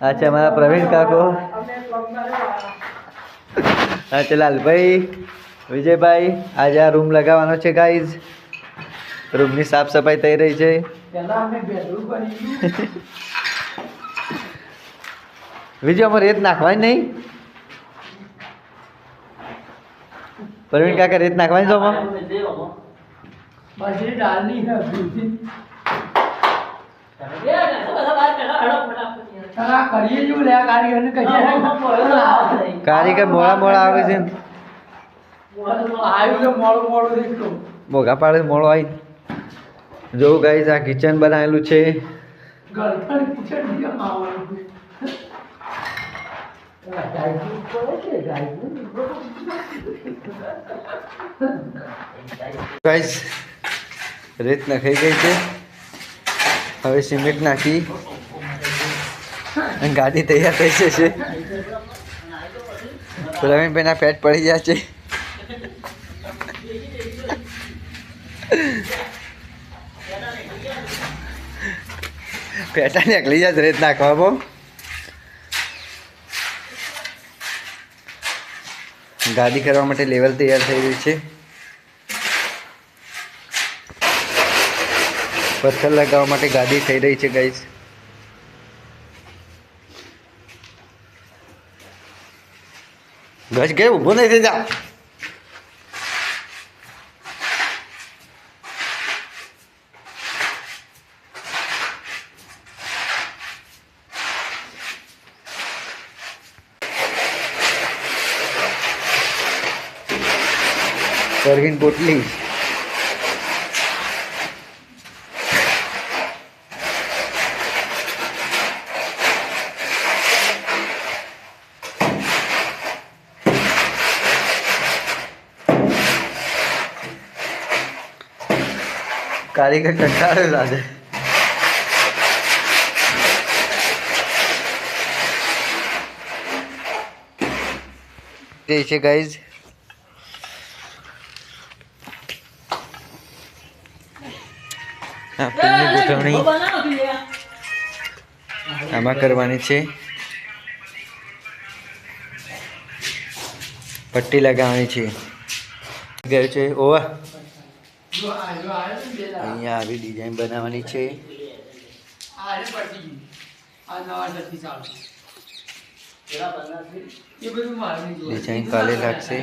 अच्छा हमारा प्रवीण काको अच्छा लालभाई વિજયભાઈ આજે આ રૂમ લગાવવાનો છે ગાઈઝ રૂમની સાફ સફાઈ થઈ રહી છે વિજય અમારે રેત નાખવાની નહીં પ્રવીણ કાકા રેત નાખવાની છો કારીગર મોડા મોડા આવે છે મોઘા પાડે મોડો આવી જોવું ગાઈઝ આ કિચન બનાવેલું છે ગાઈઝ રેત નખાઈ ગઈ છે હવે સિમેન્ટ નાખી ગાડી તૈયાર થઈ જશે પ્રવીણભાઈના પેટ પડી ગયા છે પેટા નીકળી જાય રેત નાખવા બહુ ગાડી કરવા માટે લેવલ તૈયાર થઈ રહ્યું છે પથ્થર લગાવવા માટે ગાડી થઈ રહી છે ગાઈસ ગજ ગયો ઊભો નહીં થઈ જા પરવીન પોટલી કારીગર કંટાળે લાગે તે છે ગાઈઝ પેનની ગોઠવણી આમાં કરવાની છે પટ્ટી લગાવવાની છે ગયું છે ઓવા અહીંયા આવી ડિઝાઇન બનાવવાની છે ડિઝાઇન કાલે લાગશે